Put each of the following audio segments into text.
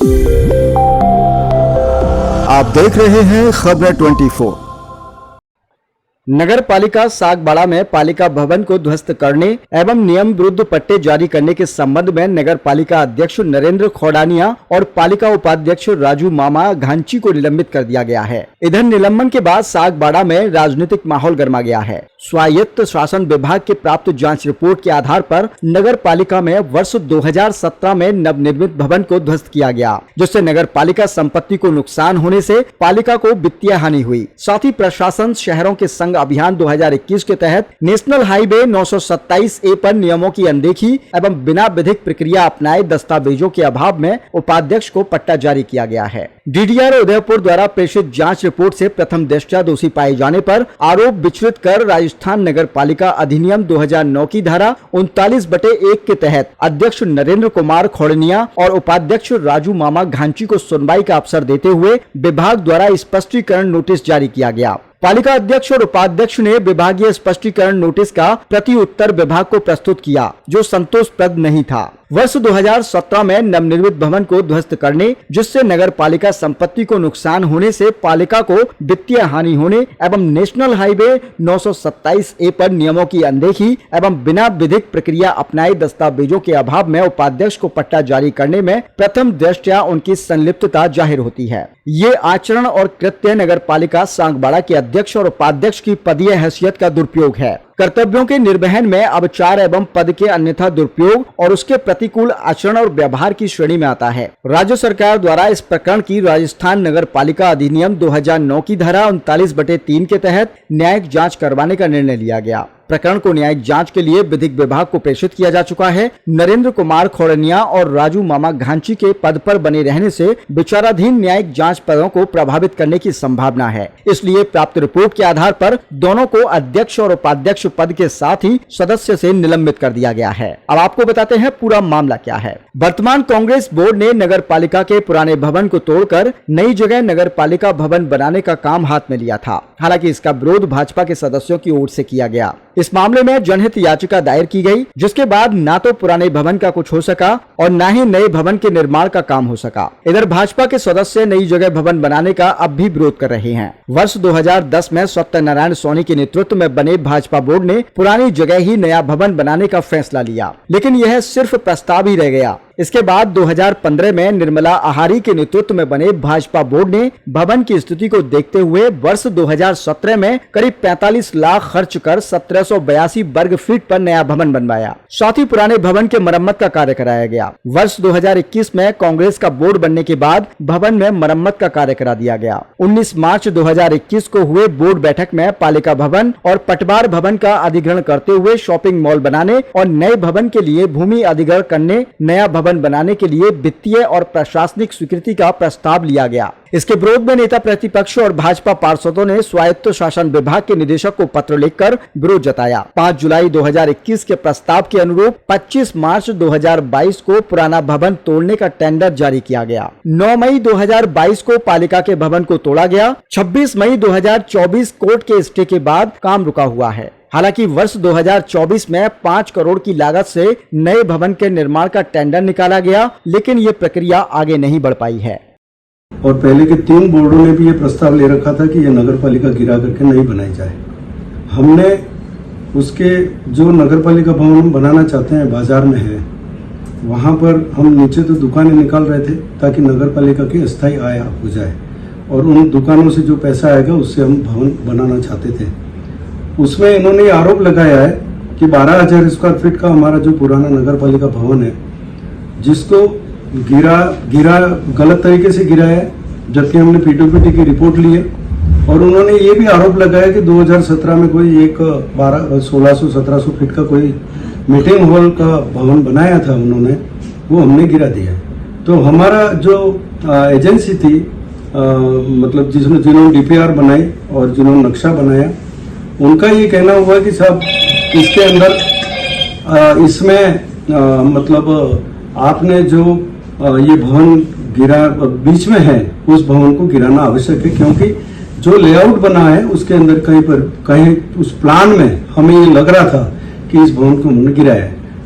आप देख रहे हैं खबरें 24। नगर पालिका सागबाड़ा में पालिका भवन को ध्वस्त करने एवं नियम विरुद्ध पट्टे जारी करने के संबंध में नगर पालिका अध्यक्ष नरेंद्र खोडानिया और पालिका उपाध्यक्ष राजू मामा घांची को निलंबित कर दिया गया है। इधर निलंबन के बाद सागबाड़ा में राजनीतिक माहौल गर्मा गया है। स्वायत्त शासन विभाग के प्राप्त जांच रिपोर्ट के आधार पर नगर पालिका में वर्ष 2017 में नवनिर्मित भवन को ध्वस्त किया गया, जिससे नगर पालिका संपत्ति को नुकसान होने से पालिका को वित्तीय हानि हुई। साथ ही प्रशासन शहरों के संग अभियान 2021 के तहत नेशनल हाईवे 927A पर नियमों की अनदेखी एवं बिना विधिक प्रक्रिया अपनाए दस्तावेजों के अभाव में उपाध्यक्ष को पट्टा जारी किया गया है। डीडीआर उदयपुर द्वारा प्रेषित जांच रिपोर्ट से प्रथम दृष्टया दोषी पाए जाने पर आरोप विचलित कर राजस्थान नगर पालिका अधिनियम 2009 की धारा 39/1 के तहत अध्यक्ष नरेंद्र कुमार खोडनिया और उपाध्यक्ष राजू मामा घांची को सुनवाई का अवसर देते हुए विभाग द्वारा स्पष्टीकरण नोटिस जारी किया गया। पालिका अध्यक्ष और उपाध्यक्ष ने विभागीय स्पष्टीकरण नोटिस का प्रति उत्तर विभाग को प्रस्तुत किया, जो संतोषप्रद नहीं था। वर्ष 2017 में नवनिर्मित भवन को ध्वस्त करने, जिससे नगर पालिका संपत्ति को नुकसान होने से पालिका को वित्तीय हानि होने एवं नेशनल हाईवे 927A पर नियमों की अनदेखी एवं बिना विधिक प्रक्रिया अपनाए दस्तावेजों के अभाव में उपाध्यक्ष को पट्टा जारी करने में प्रथम दृष्टया उनकी संलिप्तता जाहिर होती है। ये आचरण और कृत्य नगर पालिका सागबाड़ा के अध्यक्ष और उपाध्यक्ष की पदीय हैसियत का दुरुपयोग है। कर्तव्यों के निर्वहन में अवचार एवं पद के अन्यथा दुरुपयोग और उसके प्रतिकूल आचरण और व्यवहार की श्रेणी में आता है। राज्य सरकार द्वारा इस प्रकरण की राजस्थान नगर पालिका अधिनियम 2009 की धारा 39/3 के तहत न्यायिक जांच करवाने का निर्णय लिया गया। प्रकरण को न्यायिक जांच के लिए विधिक विभाग को प्रेषित किया जा चुका है। नरेंद्र कुमार खोडनिया और राजू मामा घांची के पद पर बने रहने से विचाराधीन न्यायिक जांच पदों को प्रभावित करने की संभावना है। इसलिए प्राप्त रिपोर्ट के आधार पर दोनों को अध्यक्ष और उपाध्यक्ष पद के साथ ही सदस्य से निलंबित कर दिया गया है। अब आपको बताते हैं पूरा मामला क्या है। वर्तमान कांग्रेस बोर्ड ने नगर पालिका के पुराने भवन को तोड़कर नई जगह नगर पालिका भवन बनाने का काम हाथ में लिया था। हालांकि इसका विरोध भाजपा के सदस्यों की ओर से किया गया। इस मामले में जनहित याचिका दायर की गई, जिसके बाद ना तो पुराने भवन का कुछ हो सका और ना ही नए भवन के निर्माण का काम हो सका। इधर भाजपा के सदस्य नई जगह भवन बनाने का अब भी विरोध कर रहे हैं। वर्ष 2010 में सत्यनारायण सोनी के नेतृत्व में बने भाजपा बोर्ड ने पुरानी जगह ही नया भवन बनाने का फैसला लिया, लेकिन यह सिर्फ प्रस्ताव ही रह गया। इसके बाद 2015 में निर्मला आहारी के नेतृत्व में बने भाजपा बोर्ड ने भवन की स्थिति को देखते हुए वर्ष 2017 में करीब 45 लाख खर्च कर 1782 वर्ग फीट पर नया भवन बनवाया। साथ ही पुराने भवन के मरम्मत का कार्य कराया गया। वर्ष 2021 में कांग्रेस का बोर्ड बनने के बाद भवन में मरम्मत का कार्य करा दिया गया। 19 मार्च 2021 को हुए बोर्ड बैठक में पालिका भवन और पटवार भवन का अधिग्रहण करते हुए शॉपिंग मॉल बनाने और नए भवन के लिए भूमि अधिग्रहण करने, नया भवन बनाने के लिए वित्तीय और प्रशासनिक स्वीकृति का प्रस्ताव लिया गया। इसके विरोध में नेता प्रतिपक्ष और भाजपा पार्षदों ने स्वायत्त शासन विभाग के निदेशक को पत्र लिखकर विरोध जताया। 5 जुलाई 2021 के प्रस्ताव के अनुरूप 25 मार्च 2022 को पुराना भवन तोड़ने का टेंडर जारी किया गया। 9 मई 2022 को पालिका के भवन को तोड़ा गया। 26 मई 2024 कोर्ट के स्टे के बाद काम रुका हुआ है। हालांकि वर्ष 2024 में 5 करोड़ की लागत से नए भवन के निर्माण का टेंडर निकाला गया, लेकिन ये प्रक्रिया आगे नहीं बढ़ पाई है। और पहले के 3 बोर्डों ने भी ये प्रस्ताव ले रखा था कि ये नगर पालिका गिरा करके नहीं बनाई जाए। हमने उसके जो नगर पालिका भवन बनाना चाहते हैं बाजार में है, वहां पर हम नीचे तो दुकानें निकाल रहे थे ताकि नगर पालिका की अस्थायी आय हो जाए, और उन दुकानों से जो पैसा आएगा उससे हम भवन बनाना चाहते थे। उसमें इन्होंने आरोप लगाया है कि 12,000 स्क्वायर फीट का हमारा जो पुराना नगर पालिका भवन है, जिसको गिरा गलत तरीके से गिरा है, जबकि हमने पीडब्ल्यूडी की रिपोर्ट ली है। और उन्होंने ये भी आरोप लगाया कि 2017 में कोई एक 1600-1700 फीट का कोई मीटिंग हॉल का भवन बनाया था उन्होंने, वो हमने गिरा दिया। तो हमारा जो एजेंसी थी, मतलब जिन्होंने डीपीआर बनाई और जिन्होंने नक्शा बनाया, उनका ये कहना हुआ कि साहब इसके अंदर इसमें मतलब आपने जो ये भवन गिरा बीच में है, उस भवन को गिराना आवश्यक है, क्योंकि जो लेआउट बना है उसके अंदर कहीं उस प्लान में हमें ये लग रहा था कि इस भवन को हमने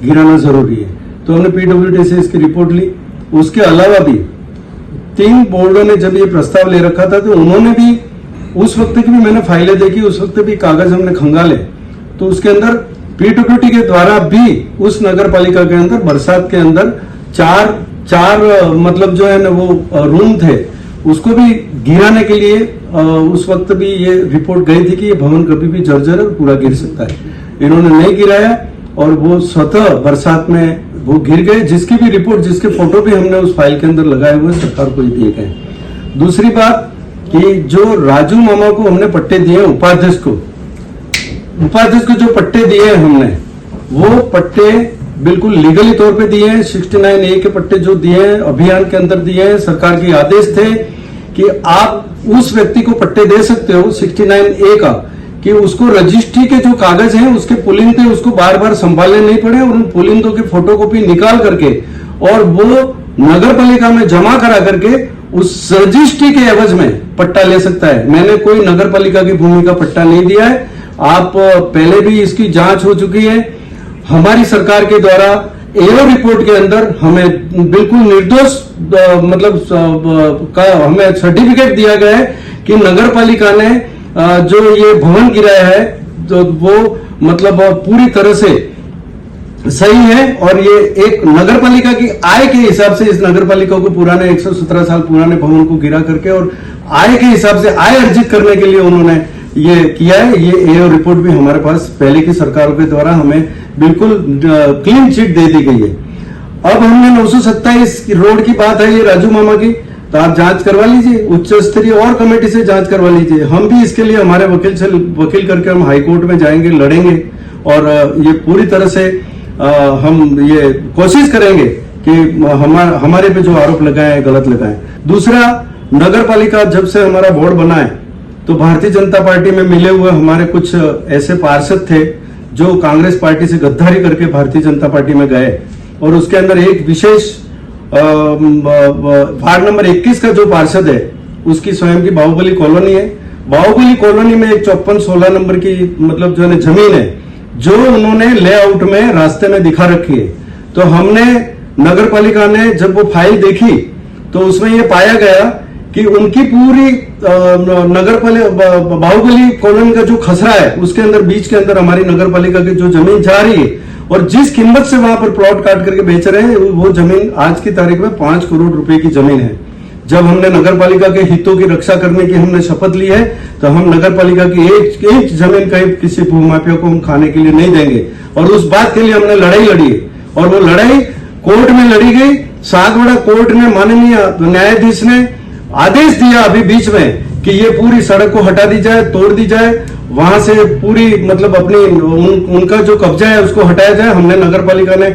गिराना जरूरी है। तो हमने पीडब्ल्यूडी से इसकी रिपोर्ट ली। उसके अलावा भी 3 बोर्डों ने जब ये प्रस्ताव ले रखा था तो उन्होंने भी उस वक्त की भी मैंने फाइलें देखी, उस वक्त भी कागज हमने खंगाले, तो उसके अंदर पीडब्ल्यूडी के द्वारा भी उस नगर पालिका के अंदर बरसात के अंदर चार मतलब जो है ना वो रूम थे, उसको भी गिराने के लिए उस वक्त भी ये रिपोर्ट गई थी कि ये भवन कभी भी जर्जर और पूरा गिर सकता है। इन्होंने नहीं गिराया और वो स्वतः बरसात में वो गिर गए, जिसकी भी रिपोर्ट, जिसके फोटो भी हमने उस फाइल के अंदर लगाए हुए सरकार को दिए गए। दूसरी बात कि जो राजू मामा को हमने पट्टे दिए, उपाध्यक्ष को जो पट्टे दिए हैं हमने, वो पट्टे बिल्कुल लीगली तौर पे दिए हैं। 69A के पट्टे जो दिए हैं अभियान के अंदर दिए हैं, सरकार के आदेश थे कि आप उस व्यक्ति को पट्टे दे सकते हो 69A का, कि उसको रजिस्ट्री के जो कागज हैं उसके पुलिंद थे, उसको बार बार संभालने नहीं पड़े और उन पुलिंदों की फोटोकॉपी निकाल करके और वो नगर पालिका में जमा करा करके उस रजिस्ट्री के एवज में पट्टा ले सकता है। मैंने कोई नगर पालिका की भूमि का पट्टा नहीं दिया है। आप पहले भी इसकी जांच हो चुकी है हमारी सरकार के द्वारा। एओ रिपोर्ट के अंदर हमें बिल्कुल निर्दोष हमें सर्टिफिकेट दिया गया है कि नगर पालिका ने जो ये भवन गिराया है तो वो मतलब पूरी तरह से सही है और ये एक नगर पालिका की आय के हिसाब से इस नगर पालिका को पुराने 117 साल पुराने भवन को गिरा करके और आय के हिसाब से आय अर्जित करने के लिए उन्होंने ये किया है। ये एओ रिपोर्ट भी हमारे पास पहले की सरकारों के द्वारा हमें बिल्कुल क्लीन चिट दे दी गई है। अब हमने 927 रोड की बात है ये राजू मामा की, तो आप जांच करवा लीजिए, उच्च स्तरीय और कमेटी से जांच करवा लीजिए। हम भी इसके लिए हमारे वकील करके हम हाईकोर्ट में जाएंगे, लड़ेंगे और ये पूरी तरह से हम ये कोशिश करेंगे कि हमारे पे जो आरोप लगाए गलत लगाए। दूसरा, नगर पालिका जब से हमारा बोर्ड बना है तो भारतीय जनता पार्टी में मिले हुए हमारे कुछ ऐसे पार्षद थे जो कांग्रेस पार्टी से गद्दारी करके भारतीय जनता पार्टी में गए और उसके अंदर एक विशेष वार्ड नंबर 21 का जो पार्षद है उसकी स्वयं की बाहुबली कॉलोनी है। बाहुबली कॉलोनी में एक 54-16 नंबर की मतलब जो है जमीन है जो उन्होंने लेआउट में रास्ते में दिखा रखी है। तो हमने नगर पालिका ने जब वो फाइल देखी तो उसमें ये पाया गया कि उनकी पूरी नगर पालिका बाहुबली कॉलोनी का जो खसरा है उसके अंदर बीच के अंदर हमारी नगर पालिका की जो जमीन जा रही है और जिस कीमत से वहां पर प्लॉट काट करके बेच रहे हैं वो जमीन आज की तारीख में 5 करोड़ रुपए की जमीन है। जब हमने नगर पालिका के हितों की रक्षा करने की हमने शपथ ली है तो हम नगर पालिका की एक जमीन कहीं किसी भूमाफिया को हम खाने के लिए नहीं देंगे और उस बात के लिए हमने लड़ाई लड़ी है और वो लड़ाई कोर्ट में लड़ी गई। सागवाड़ा कोर्ट ने माननीय न्यायाधीश ने आदेश दिया अभी बीच में कि ये पूरी सड़क को हटा दी जाए, तोड़ दी जाए, वहां से पूरी मतलब अपनी उनका जो कब्जा है उसको हटाया जाए। हमने नगर पालिका ने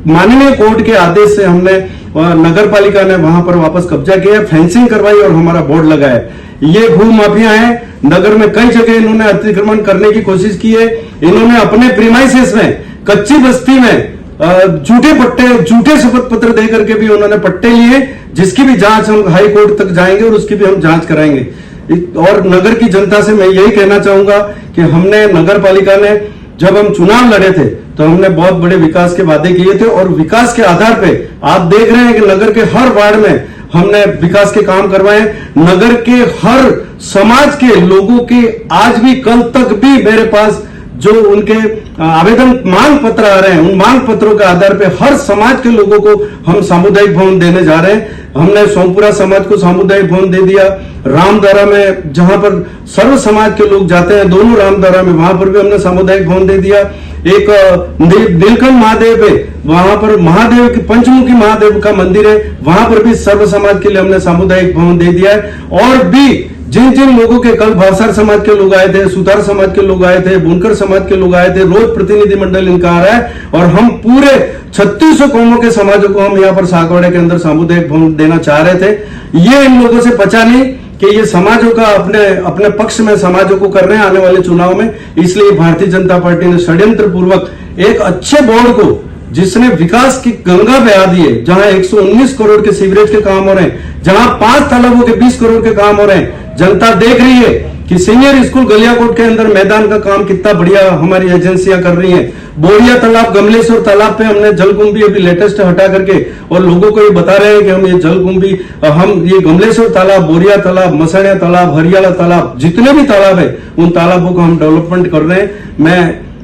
माननीय कोर्ट के आदेश से हमने नगर पालिका ने वहां पर वापस कब्जा किया, फेंसिंग करवाई और हमारा बोर्ड लगाया। ये भू माफिया है, नगर में कई जगह इन्होंने अतिक्रमण करने की कोशिश की है। इन्होंने अपने प्रीमाइसेस में कच्ची बस्ती में झूठे शपथ पत्र दे करके भी उन्होंने पट्टे लिए, जिसकी भी जांच हम हाई कोर्ट तक जाएंगे और उसकी भी हम जांच कराएंगे। और नगर की जनता से मैं यही कहना चाहूंगा कि हमने नगर पालिका ने जब हम चुनाव लड़े थे तो हमने बहुत बड़े विकास के वादे किए थे और विकास के आधार पे आप देख रहे हैं कि नगर के हर वार्ड में हमने विकास के काम करवाए। नगर के हर समाज के लोगों के आज भी कल तक भी मेरे पास जो उनके आवेदन मांग पत्र आ रहे हैं उन मांग पत्रों के आधार पे हर समाज के लोगों को हम सामुदायिक भवन देने जा रहे हैं। हमने सोमपुरा समाज को सामुदायिक भवन दे दिया। रामदरा में जहां पर सर्व समाज के लोग जाते हैं दोनों रामदरा में वहां पर भी हमने सामुदायिक भवन दे दिया। एक नीलकंठ महादेव है वहां पर महादेव की पंचमुखी महादेव का मंदिर है वहां पर भी सर्व समाज के लिए हमने सामुदायिक भवन दे दिया है। और भी जिन जिन लोगों के कल भावसार समाज के लोग आए थे, सुतार समाज के लोग आए थे, बुनकर समाज के लोग आए थे, रोज प्रतिनिधि मंडल इनका आ रहा है और हम पूरे 3600 कौमों के समाजों को हम यहाँ पर सागवाड़े के अंदर सामुदायिक भवन देना चाह रहे थे। ये इन लोगों से बचा नहीं कि ये समाजों का अपने पक्ष में समाजों को कर रहे हैं आने वाले चुनाव में। इसलिए भारतीय जनता पार्टी ने षड्यंत्र पूर्वक एक अच्छे बोर्ड को जिसने विकास की गंगा बहा दी है, जहां 119 करोड़ के सीवरेज के काम हो रहे हैं, जहां 5 तालाबों के 20 करोड़ के काम हो रहे हैं, जनता देख रही है कि सीनियर स्कूल गलियाकोट के अंदर मैदान का काम कितना बढ़िया हमारी एजेंसियां कर रही हैं। बोरिया तालाब, गमलेश्वर तालाब पे हमने जलकुंभी अभी लेटेस्ट हटा करके और लोगों को ये बता रहे हैं कि हम ये जलकुंभी, हम ये गमलेश्वर तालाब, बोरिया तालाब, मसड़िया तालाब, हरियाला तालाब, जितने भी तालाब है उन तालाबों को हम डेवलपमेंट कर रहे हैं। मैं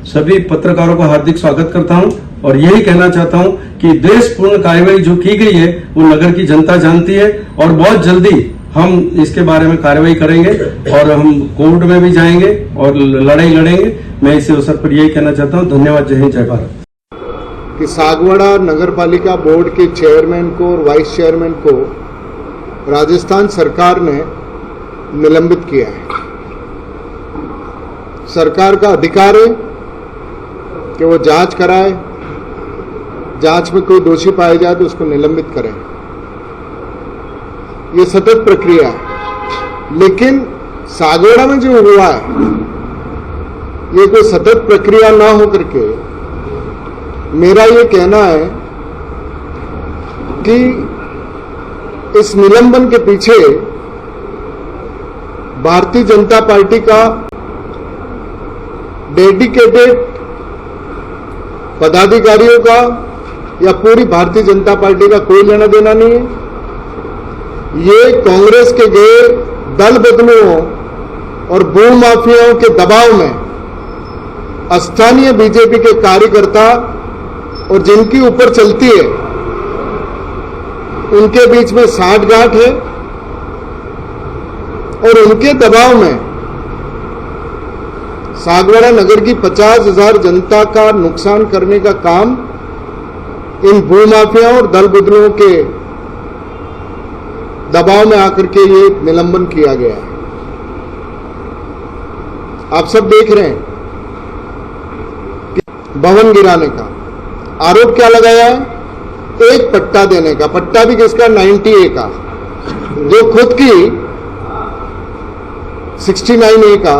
सभी पत्रकारों का हार्दिक स्वागत करता हूं और यही कहना चाहता हूं कि देशपूर्ण कार्रवाई जो की गई है वो नगर की जनता जानती है और बहुत जल्दी हम इसके बारे में कार्रवाई करेंगे और हम कोर्ट में भी जाएंगे और लड़ाई लड़ेंगे। मैं इस अवसर पर यही कहना चाहता हूं। धन्यवाद। जय हिंद, जय भारत। कि सागवाड़ा नगर पालिका बोर्ड के चेयरमैन को और वाइस चेयरमैन को राजस्थान सरकार ने निलंबित किया है। सरकार का अधिकार है कि वो जांच कराए, जांच में कोई दोषी पाया जाए तो उसको निलंबित करें। ये सतत प्रक्रिया है, लेकिन सागवाड़ा में जो हुआ है ये कोई सतत प्रक्रिया ना हो करके मेरा ये कहना है कि इस निलंबन के पीछे भारतीय जनता पार्टी का डेडिकेटेड पदाधिकारियों का या पूरी भारतीय जनता पार्टी का कोई लेना देना नहीं है। ये कांग्रेस के गए दल बदलुओं और भूमाफियाओं के दबाव में स्थानीय बीजेपी के कार्यकर्ता और जिनकी ऊपर चलती है उनके बीच में साठगांठ है और उनके दबाव में सागवाड़ा नगर की 50,000 जनता का नुकसान करने का काम इन भूमाफियाओं और दल बदलुओं के दबाव में आकर के ये निलंबन किया गया है। आप सब देख रहे हैं कि भवन गिराने का आरोप क्या लगाया है? एक पट्टा देने का। पट्टा भी किसका? 90A का, जो खुद की 69A का,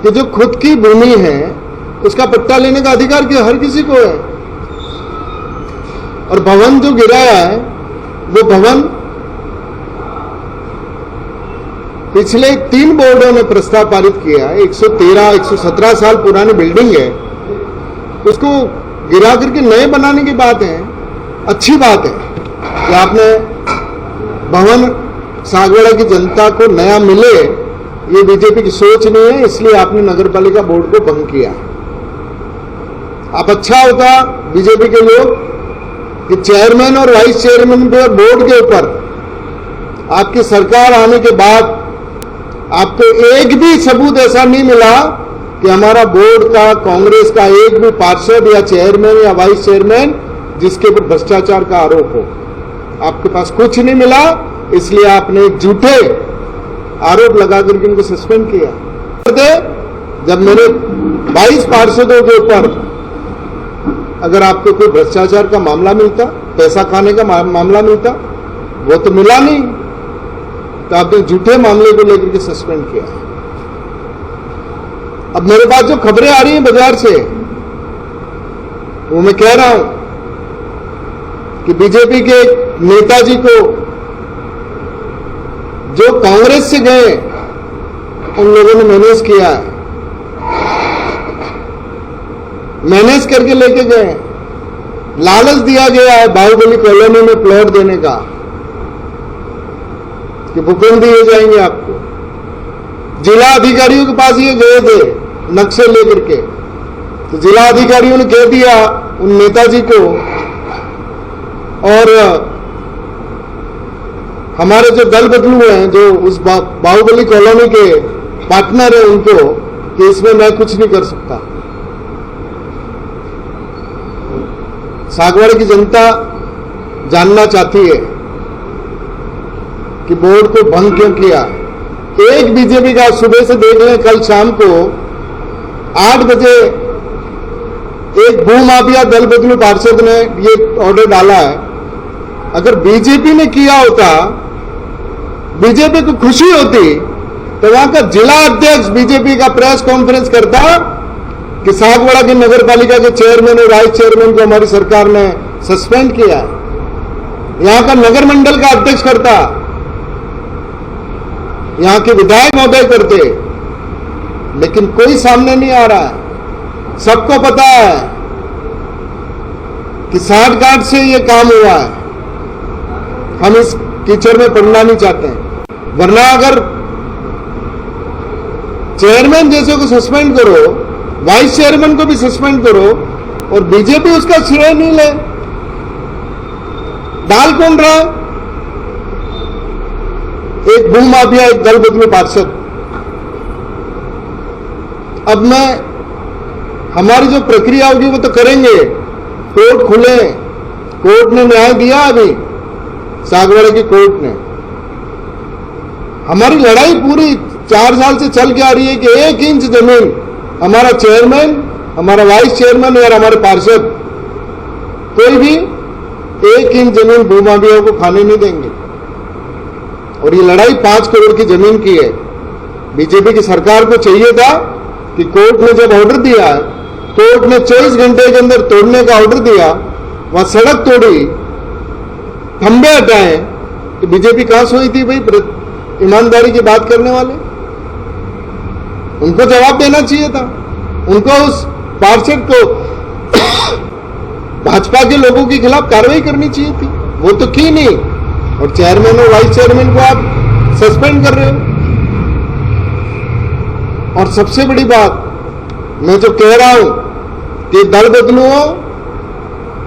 कि जो खुद की भूमि है उसका पट्टा लेने का अधिकार कि हर किसी को है। और भवन जो गिराया है वो भवन पिछले 3 बोर्डों ने प्रस्ताव पारित किया है। 117 साल पुरानी बिल्डिंग है, उसको गिरा करके नए बनाने की बात है। अच्छी बात है कि आपने भवन सागवाड़ा की जनता को नया मिले, ये बीजेपी की सोच नहीं है, इसलिए आपने नगर पालिका बोर्ड को भंग किया। अब अच्छा होता बीजेपी के लोग कि चेयरमैन और वाइस चेयरमैन पे बोर्ड के ऊपर आपकी सरकार आने के बाद आपको एक भी सबूत ऐसा नहीं मिला कि हमारा बोर्ड का, कांग्रेस का एक भी पार्षद या चेयरमैन या वाइस चेयरमैन जिसके ऊपर भ्रष्टाचार का आरोप हो। आपके पास कुछ नहीं मिला, इसलिए आपने एक झूठे आरोप लगा करके उनको सस्पेंड किया। जब मेरे 22 पार्षदों के ऊपर अगर आपको कोई भ्रष्टाचार का मामला मिलता, पैसा खाने का मामला मिलता, वो तो मिला नहीं, तो आपने झूठे मामले को लेकर के सस्पेंड किया। अब मेरे पास जो खबरें आ रही हैं बाजार से, वो मैं कह रहा हूं कि बीजेपी के नेताजी को जो कांग्रेस से गए उन लोगों ने मैनेज किया है, मैनेज करके लेके गए। लालच दिया गया है बाहुबली कॉलोनी में प्लॉट देने का कि भूखंड दिए जाएंगे आपको। जिला अधिकारियों के पास ये गए थे नक्शे लेकर के, तो जिला अधिकारियों ने कह दिया उन नेताजी को और हमारे जो दल बदलू हैं, जो उस बाहुबली कॉलोनी के पार्टनर है, उनको कि इसमें मैं कुछ नहीं कर सकता। सागवाड़ा की जनता जानना चाहती है कि बोर्ड को भंग क्यों किया। एक बीजेपी का सुबह से देख लें, कल शाम को 8 बजे एक भूमाफिया दल बदलू पार्षद ने ये ऑर्डर डाला है। अगर बीजेपी ने किया होता, बीजेपी को खुशी होती, तो वहां का जिला अध्यक्ष बीजेपी का प्रेस कॉन्फ्रेंस करता कि सागवाड़ा की नगर पालिका के चेयरमैन और वाइस चेयरमैन को हमारी सरकार ने सस्पेंड किया है। यहां का नगर मंडल का अध्यक्ष करता यहाँ के विधायक महोदय करते, लेकिन कोई सामने नहीं आ रहा है। सबको पता है कि साठगांठ से ये काम हुआ है। हम इस कीचड़ में पड़ना नहीं चाहते हैं। वरना अगर चेयरमैन जैसे को सस्पेंड करो, वाइस चेयरमैन को भी सस्पेंड करो और बीजेपी उसका श्रेय नहीं ले, डाल कौन रहा है? एक भूमाफिया, एक दल बदलू पार्षद। अब हमारी जो प्रक्रिया होगी वो तो करेंगे, कोर्ट खुले, कोर्ट ने न्याय दिया। अभी सागवाड़ा की कोर्ट ने, हमारी लड़ाई पूरी 4 साल से चल के आ रही है कि 1 इंच जमीन हमारा चेयरमैन, हमारा वाइस चेयरमैन और हमारे पार्षद कोई भी 1 इंच जमीन भूमाफिया को खाने नहीं देंगे। और ये लड़ाई 5 करोड़ की जमीन की है। बीजेपी की सरकार को चाहिए था कि कोर्ट ने जब ऑर्डर दिया, कोर्ट ने 24 घंटे के अंदर तोड़ने का ऑर्डर दिया, वहां सड़क तोड़ी, खंबे हटाए, तो बीजेपी कहां सोई थी भाई? ईमानदारी की बात करने वाले, उनको जवाब देना चाहिए था। उनको उस पार्षद को भाजपा के लोगों के खिलाफ कार्रवाई करनी चाहिए थी, वो तो की नहीं। और चेयरमैन और वाइस चेयरमैन को आप सस्पेंड कर रहे हो। और सबसे बड़ी बात मैं जो कह रहा हूं कि दल बदलुओं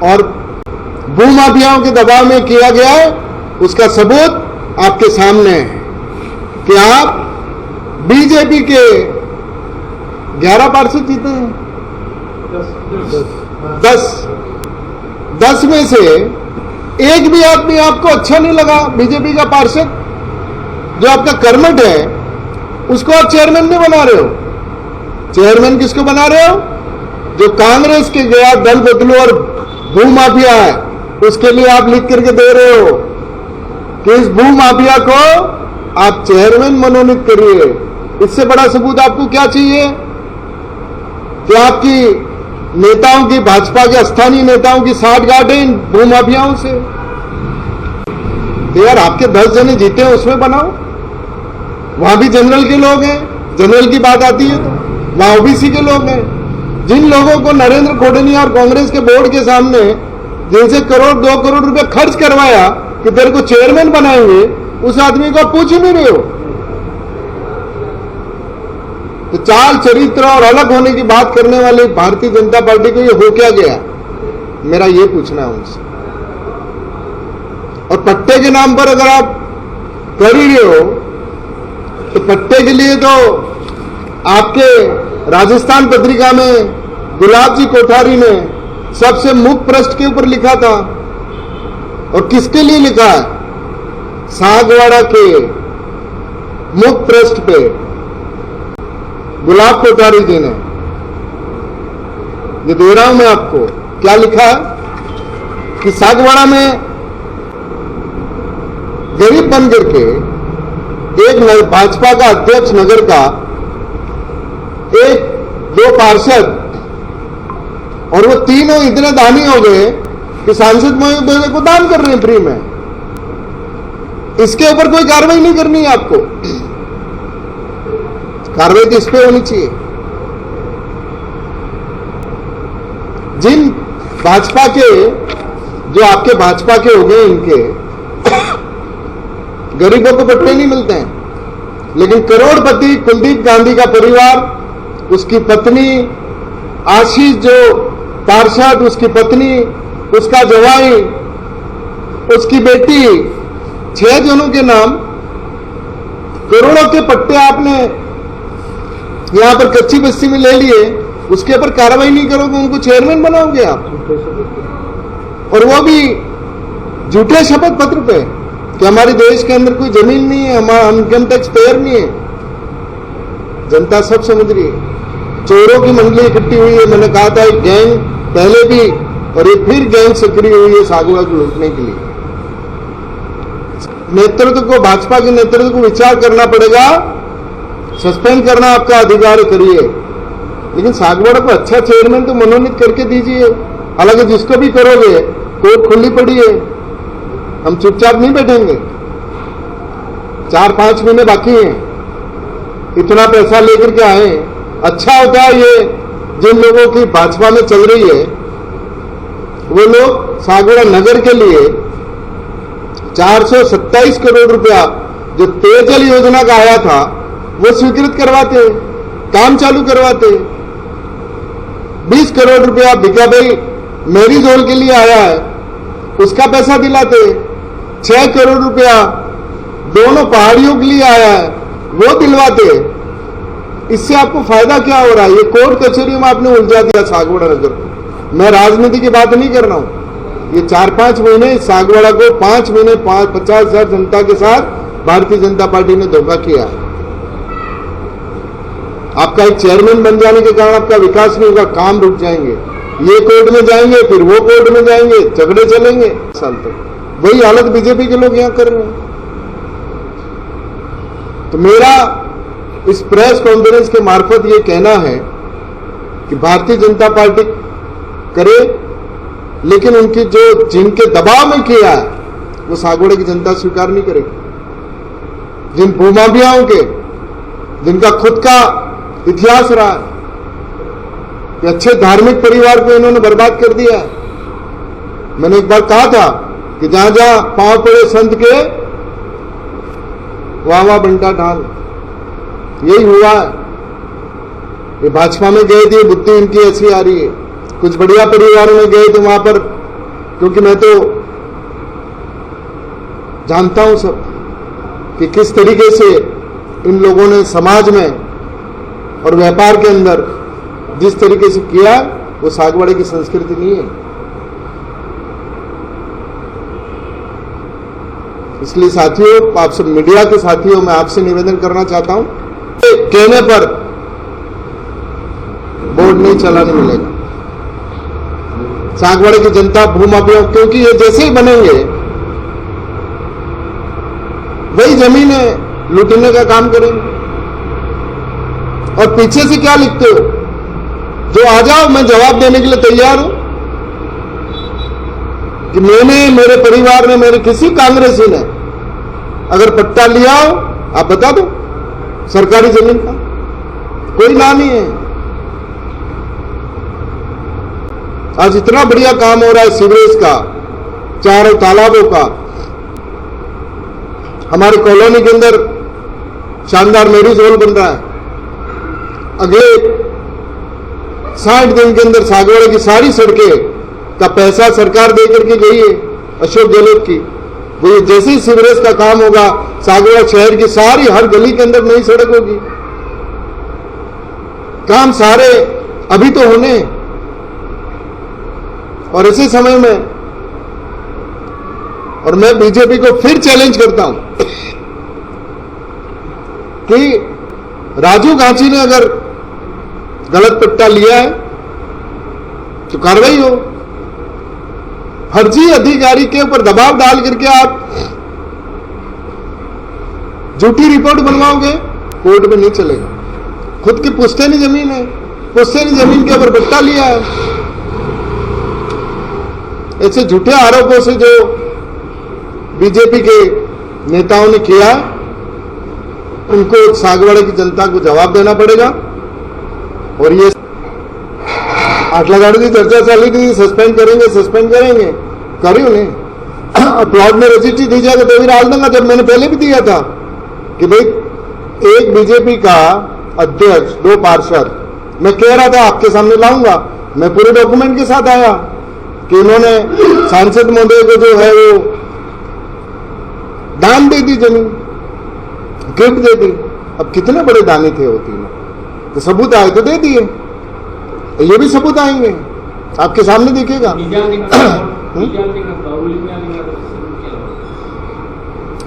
और भूमाफियाओं के दबाव में किया गया है, उसका सबूत आपके सामने है कि आप बीजेपी के 11 पार्षद जीते हैं। 10 में से एक भी आदमी आपको अच्छा नहीं लगा बीजेपी का पार्षद, जो आपका कर्मठ है, उसको आप चेयरमैन नहीं बना रहे हो। चेयरमैन किसको बना रहे हो? जो कांग्रेस के गया दल बदलू और भूमाफिया है, उसके लिए आप लिख करके दे रहे हो कि इस भूमाफिया को आप चेयरमैन मनोनीत करिए। इससे बड़ा सबूत आपको क्या चाहिए कि आपकी नेताओं की, भाजपा के स्थानीय नेताओं की साठगांठ है इन भूमाफियाओं से? तो यार आपके 10 जने जीते हैं, उसमें बनाओ। वहां भी जनरल के लोग हैं, जनरल की बात आती है तो वहां ओबीसी के लोग हैं। जिन लोगों को नरेंद्र खोडनिया और कांग्रेस के बोर्ड के सामने जिनसे करोड़ 2 करोड़ रुपए खर्च करवाया कि तेरे को चेयरमैन बनाएंगे, उस आदमी को आप पूछ ही नहीं रहे हो। तो चाल चरित्र और अलग होने की बात करने वाली भारतीय जनता पार्टी को ये हो क्या गया, मेरा ये पूछना है उनसे। और पट्टे के नाम पर अगर आप कर ही रहे हो, तो पट्टे के लिए तो आपके राजस्थान पत्रिका में गुलाब जी कोठारी ने सबसे मुख पृष्ठ के ऊपर लिखा था। और किसके लिए लिखा है? सागवाड़ा के मुख पृष्ठ पे गुलाब कोठारी जी ने, ये दे रहा हूं मैं आपको, क्या लिखा है कि सागवाड़ा में गरीब बन करके एक भाजपा का अध्यक्ष नगर का, 1-2 पार्षद, और वो तीनों इतने दानी हो गए कि सांसद महोदय को दान कर रहे हैं फ्री में। इसके ऊपर कोई कार्रवाई नहीं करनी है आपको। कार्रवाई तो इस पे होनी चाहिए। जिन भाजपा के, जो आपके भाजपा के हो गए, इनके गरीबों को पट्टे नहीं मिलते हैं, लेकिन करोड़पति कुलदीप गांधी का परिवार, उसकी पत्नी आशीष जो पार्षद, उसकी पत्नी, उसका जवाई, उसकी बेटी, 6 जनों के नाम करोड़ों के पट्टे आपने यहां पर कच्ची बस्ती में ले लिए। उसके ऊपर कार्रवाई नहीं करोगे, उनको चेयरमैन बनाओगे आप, और वो भी झूठे शपथ पत्र पे कि हमारे देश के अंदर कोई जमीन नहीं है, हमारा इनकम टैक्स पेयर नहीं है। जनता सब समझ रही है। चोरों की मंडली इकट्ठी हुई है। मैंने कहा था एक गैंग पहले भी, और ये फिर गैंग सक्रिय हुई है सागवाड़ा को लूटने के लिए। नेतृत्व को, भाजपा के नेतृत्व को विचार करना पड़ेगा। सस्पेंड करना आपका अधिकार, करिए, लेकिन सागवाड़ा को अच्छा चेयरमैन तो मनोनीत करके दीजिए। हालांकि जिसको भी करोगे, कोर्ट खुली पड़ी है, हम चुपचाप नहीं बैठेंगे। 4-5 महीने बाकी हैं, इतना पैसा लेकर के आए। अच्छा होता है ये जिन लोगों की भाजपा में चल रही है, वो लोग सागवाड़ा नगर के लिए 427 करोड़ रुपया जो पेयजल योजना का आया था वो स्वीकृत करवाते, काम चालू करवाते। 20 करोड़ रुपया भिकाभाई मैरिज हॉल के लिए आया है, उसका पैसा दिलाते। 6 करोड़ रुपया दोनों पहाड़ियों के लिए आया है, वो दिलवाते। इससे आपको फायदा क्या हो रहा है? ये कोर्ट कचहरी में आपने उलझा दिया सागवाड़ा नगर को। मैं राजनीति की बात नहीं कर रहा हूं। ये 4-5 महीने सागवाड़ा को 5 महीने 50,000 जनता के साथ भारतीय जनता पार्टी ने धोखा किया। आपका एक चेयरमैन बन जाने के कारण आपका विकास नहीं होगा, काम रुक जाएंगे। ये कोर्ट में जाएंगे, फिर वो कोर्ट में जाएंगे, झगड़े चलेंगे साल तक। वही हालत बीजेपी के लोग यहां कर रहे हैं। तो मेरा इस प्रेस कॉन्फ्रेंस के मार्फत ये कहना है कि भारतीय जनता पार्टी करे, लेकिन उनकी जो जिनके दबाव में किया है वो सागवाड़ा की जनता स्वीकार नहीं करेगी। जिन भूमाफियाओं के, जिनका खुद का इतिहास रहा है कि अच्छे धार्मिक परिवार को इन्होंने बर्बाद कर दिया है। मैंने एक बार कहा था कि जहां जहां पांव पड़े संत के वहां वहां बंटा ढाल। यही हुआ है। ये भाजपा में गए थे, बुद्धि इनकी ऐसी आ रही है। कुछ बढ़िया परिवारों में गए थे वहां पर, क्योंकि मैं तो जानता हूं सब कि किस तरीके से इन लोगों ने समाज में और व्यापार के अंदर जिस तरीके से किया, वो सागवाड़े की संस्कृति नहीं है। इसलिए साथियों, आप सब मीडिया के साथियों, मैं आपसे निवेदन करना चाहता हूं, कहने पर बोर्ड नहीं चलाने मिलेगा। सागवाड़े की जनता भूमाफिया, क्योंकि ये जैसे ही बनेंगे वही जमीनें लूटने का काम करेंगे। और पीछे से क्या लिखते हो? जो आ जाओ, मैं जवाब देने के लिए तैयार हूं कि मैंने, मेरे परिवार ने, मेरे किसी कांग्रेसी ने अगर पट्टा लिया हो, आप बता दो, सरकारी जमीन का कोई ना नहीं है। आज इतना बढ़िया काम हो रहा है सीवरेज का, चारों तालाबों का। हमारे कॉलोनी के अंदर शानदार मैरिज हॉल बन रहा है। अगले 60 दिन के अंदर सागवाड़ा की सारी सड़कें का पैसा सरकार दे करके गई है अशोक गहलोत की। वो जैसे ही सीवरेज का काम होगा, सागवाड़ा शहर की सारी हर गली के अंदर नई सड़क होगी। काम सारे अभी तो होने। और इसी समय में, और मैं बीजेपी को फिर चैलेंज करता हूं कि राजू गांची ने अगर गलत पट्टा लिया है तो कार्रवाई हो। फर्जी अधिकारी के ऊपर दबाव डाल करके आप झूठी रिपोर्ट बनवाओगे, कोर्ट में नहीं चलेगा। खुद की पुश्तैनी जमीन है, पुश्तैनी जमीन के ऊपर पट्टा लिया है। ऐसे झूठे आरोपों से जो बीजेपी के नेताओं ने किया, उनको सागवाड़ा की जनता को जवाब देना पड़ेगा। और ये आटलागाड़ी की चर्चा चली थी, सस्पेंड करेंगे, सस्पेंड करेंगे, करी उन्हें। प्लॉट में रजिस्ट्री दी जाएगा तो भी डाल दूंगा। जब मैंने पहले भी दिया था कि भाई एक बीजेपी का अध्यक्ष, 2 पार्षद, मैं कह रहा था आपके सामने लाऊंगा, मैं पूरे डॉक्यूमेंट के साथ आया कि उन्होंने सांसद महोदय को जो है वो दान दे दी, जमीन गिफ्ट दे दी। अब कितने बड़े दानी थे वो तीनों, तो सबूत आए तो दे दिए, तो ये भी सबूत आएंगे आपके सामने दिखेगा।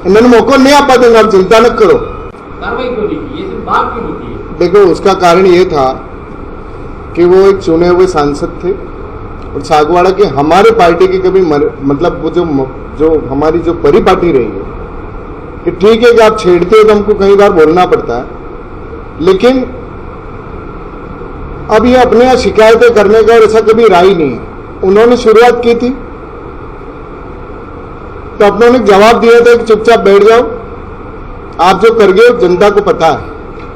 इन्होंने मौका नहीं आपा देंगे, आप चिंता न करो। कार्रवाई क्यों नहीं की? ये सिर्फ बात क्यों नहीं की? देखो, उसका कारण ये था कि वो एक चुने हुए सांसद थे और सागवाड़ा के हमारे पार्टी की कभी मतलब वो जो हमारी जो परिपाटी रही है कि ठीक है कि आप छेड़ते हो तो हमको कई बार बोलना पड़ता है, लेकिन अब ये अपने यहाँ शिकायतें करने का और ऐसा कभी रहा ही नहीं है। उन्होंने शुरुआत की थी तो अपनों ने जवाब दिया था कि चुपचाप बैठ जाओ, आप जो कर गए जनता को पता है।